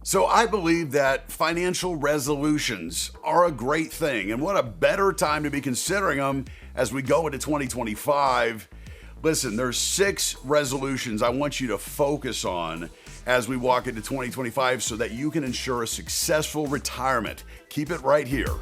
So I believe that financial resolutions are a great thing, and what a better time to be considering them as we go into 2025. Listen, there's 6 resolutions I want you to focus on as we walk into 2025 so that you can ensure a successful retirement. Keep it right here.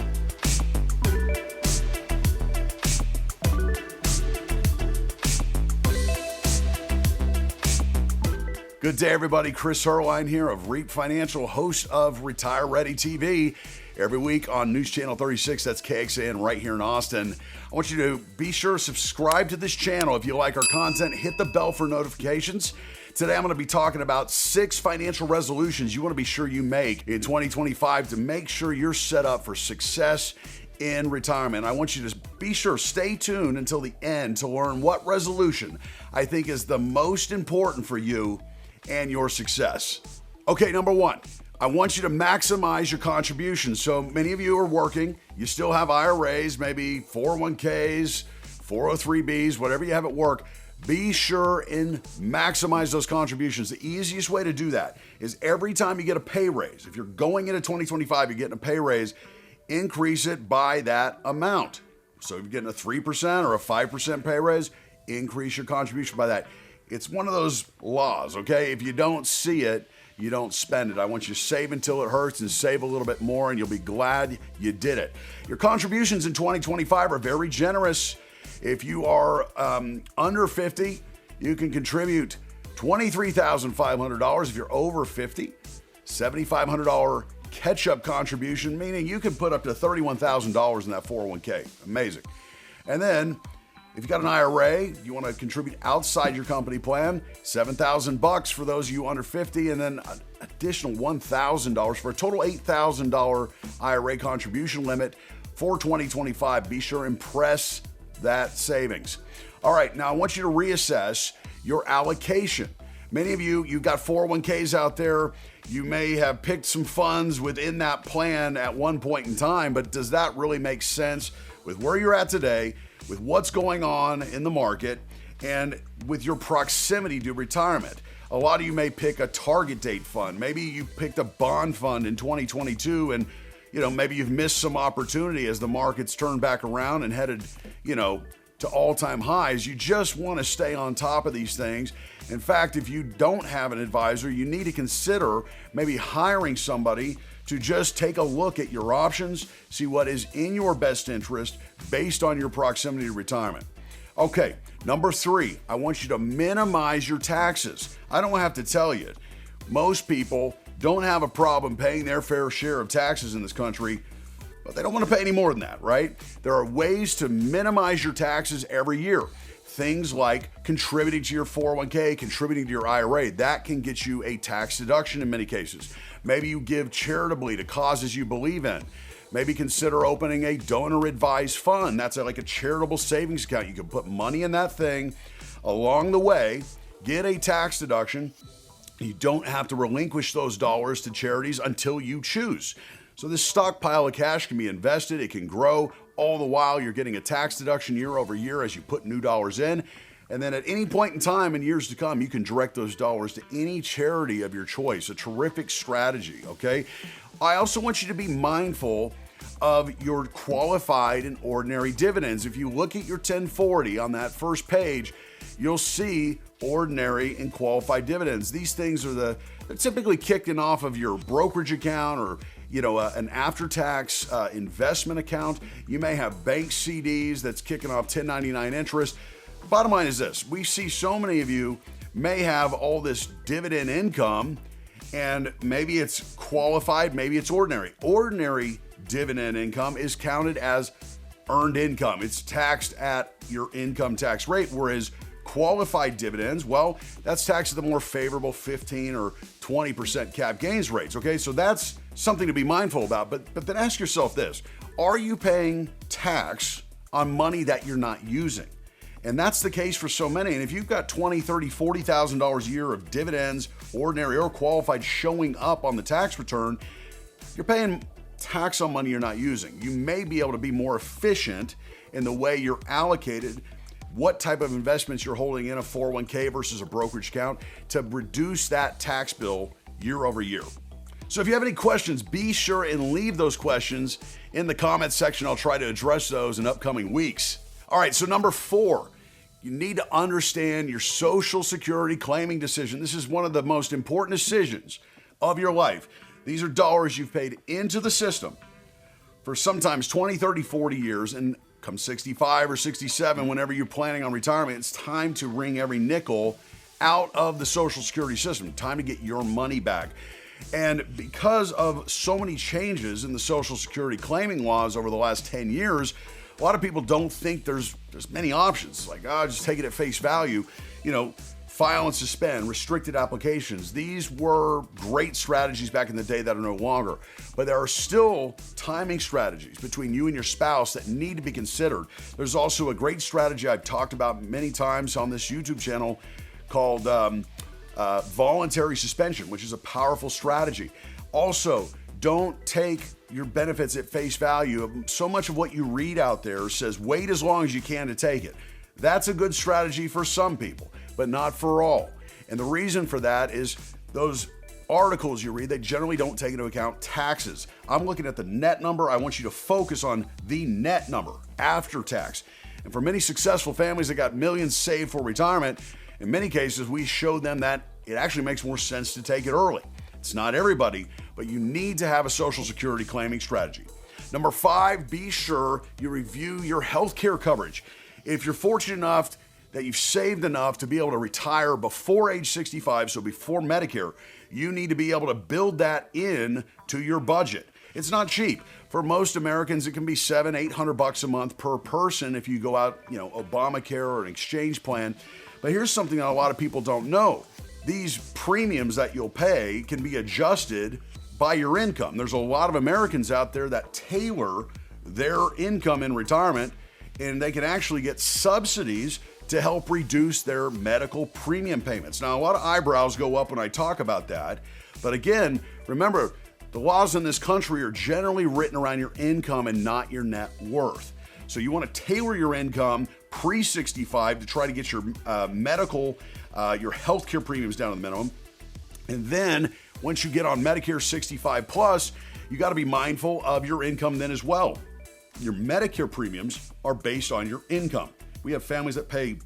Good day, everybody. Chris Heerlein here of REAP Financial, host of Retire Ready TV. Every week on News Channel 36, that's KXAN right here in Austin. I want you to be sure to subscribe to this channel. If you like our content, hit the bell for notifications. Today, I'm going to be talking about 6 financial resolutions you want to be sure you make in 2025 to make sure you're set up for success in retirement. I want you to be sure, stay tuned until the end to learn what resolution I think is the most important for you and your success. Okay, number 1, I want you to maximize your contributions. So many of you are working, you still have IRAs, maybe 401ks, 403bs, whatever you have at work. Be sure and maximize those contributions. The easiest way to do that is every time you get a pay raise, if you're going into 2025, you're getting a pay raise, increase it by that amount. So if you're getting a 3% or a 5% pay raise, increase your contribution by that. It's one of those laws, okay? If you don't see it, you don't spend it. I want you to save until it hurts and save a little bit more, and you'll be glad you did it. Your contributions in 2025 are very generous. If you are under 50, you can contribute $23,500. If you're over 50, $7,500 catch-up contribution, meaning you can put up to $31,000 in that 401k. Amazing. And then if you got an IRA, you want to contribute outside your company plan, $7,000 for those of you under 50, and then an additional $1,000 for a total $8,000 IRA contribution limit for 2025. Be sure and press that savings. All right, now I want you to reassess your allocation. Many of you, you've got 401ks out there. You may have picked some funds within that plan at one point in time, but does that really make sense with where you're at today, with what's going on in the market, and with your proximity to retirement? A lot of you may pick a target date fund. Maybe you picked a bond fund in 2022 and maybe you've missed some opportunity as the markets turn back around and headed, to all-time highs. You just want to stay on top of these things. In fact, if you don't have an advisor, you need to consider maybe hiring somebody to just take a look at your options, see what is in your best interest based on your proximity to retirement. Okay, number 3, I want you to minimize your taxes. I don't have to tell you, most people don't have a problem paying their fair share of taxes in this country, but they don't want to pay any more than that, right? There are ways to minimize your taxes every year. Things like contributing to your 401k, contributing to your IRA, that can get you a tax deduction in many cases. Maybe you give charitably to causes you believe in. Maybe consider opening a donor-advised fund. That's like a charitable savings account. You can put money in that thing. Along the way, get a tax deduction. You don't have to relinquish those dollars to charities until you choose. So this stockpile of cash can be invested. It can grow. All the while, you're getting a tax deduction year over year as you put new dollars in. And then at any point in time in years to come, you can direct those dollars to any charity of your choice. A terrific strategy, okay? I also want you to be mindful of your qualified and ordinary dividends. If you look at your 1040 on that first page, you'll see ordinary and qualified dividends. These things are they're typically kicking off of your brokerage account or an after-tax investment account. You may have bank CDs that's kicking off 1099 interest. Bottom line is this: we see so many of you may have all this dividend income, and maybe it's qualified, maybe it's ordinary. Ordinary dividend income is counted as earned income. It's taxed at your income tax rate, whereas qualified dividends, well, that's taxed at the more favorable 15 or 20% cap gains rates, okay? So that's something to be mindful about. But then ask yourself this: are you paying tax on money that you're not using? And that's the case for so many. And if you've got $20,000, $30,000, $40,000 a year of dividends, ordinary or qualified, showing up on the tax return, you're paying tax on money you're not using. You may be able to be more efficient in the way you're allocated, what type of investments you're holding in a 401k versus a brokerage account to reduce that tax bill year over year. So if you have any questions, be sure and leave those questions in the comments section. I'll try to address those in upcoming weeks. All right, so number 4, you need to understand your Social Security claiming decision. This is one of the most important decisions of your life. These are dollars you've paid into the system for sometimes 20, 30, 40 years, and come 65 or 67, whenever you're planning on retirement, it's time to wring every nickel out of the Social Security system. Time to get your money back. And because of so many changes in the Social Security claiming laws over the last 10 years, a lot of people don't think there's many options. Like, just take it at face value. File and suspend, restricted applications. These were great strategies back in the day that are no longer. But there are still timing strategies between you and your spouse that need to be considered. There's also a great strategy I've talked about many times on this YouTube channel called voluntary suspension, which is a powerful strategy. Also, don't take your benefits at face value. So much of what you read out there says wait as long as you can to take it. That's a good strategy for some people, but not for all. And the reason for that is those articles you read, they generally don't take into account taxes. I'm looking at the net number. I want you to focus on the net number after tax. And for many successful families that got millions saved for retirement, in many cases, we showed them that it actually makes more sense to take it early. It's not everybody, but you need to have a Social Security claiming strategy. Number 5, be sure you review your health care coverage. If you're fortunate enough that you've saved enough to be able to retire before age 65, so before Medicare, you need to be able to build that in to your budget. It's not cheap. For most Americans, it can be $700-800 a month per person if you go out, Obamacare or an exchange plan. But here's something that a lot of people don't know. These premiums that you'll pay can be adjusted by your income. There's a lot of Americans out there that tailor their income in retirement, and they can actually get subsidies to help reduce their medical premium payments. Now, a lot of eyebrows go up when I talk about that. But again, remember, the laws in this country are generally written around your income and not your net worth. So you want to tailor your income pre-65 to try to get your medical, your healthcare premiums down to the minimum. And then once you get on Medicare 65 plus, you got to be mindful of your income then as well. Your Medicare premiums are based on your income. We have families that pay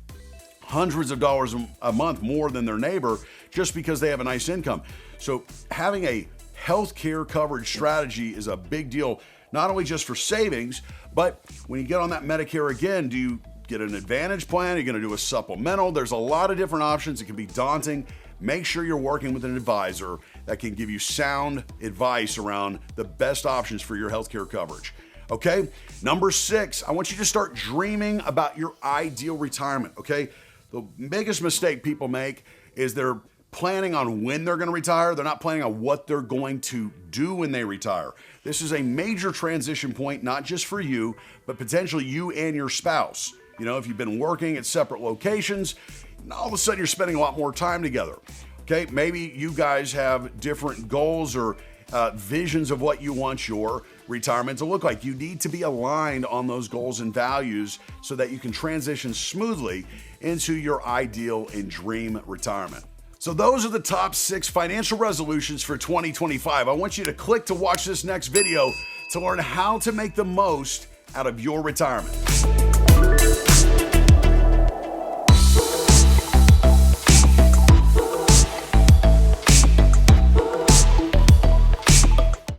hundreds of dollars a month more than their neighbor just because they have a nice income. So having a healthcare coverage strategy is a big deal, not only just for savings, but when you get on that Medicare again, do you get an Advantage plan? Are you going to do a supplemental? There's a lot of different options. It can be daunting. Make sure you're working with an advisor that can give you sound advice around the best options for your healthcare coverage. Okay? Number 6, I want you to start dreaming about your ideal retirement. Okay? The biggest mistake people make is they're planning on when they're going to retire. They're not planning on what they're going to do when they retire. This is a major transition point, not just for you, but potentially you and your spouse. If you've been working at separate locations, all of a sudden you're spending a lot more time together. Okay, maybe you guys have different goals or visions of what you want your retirement to look like. You need to be aligned on those goals and values so that you can transition smoothly into your ideal and dream retirement. So those are the top 6 financial resolutions for 2025. I want you to click to watch this next video to learn how to make the most out of your retirement.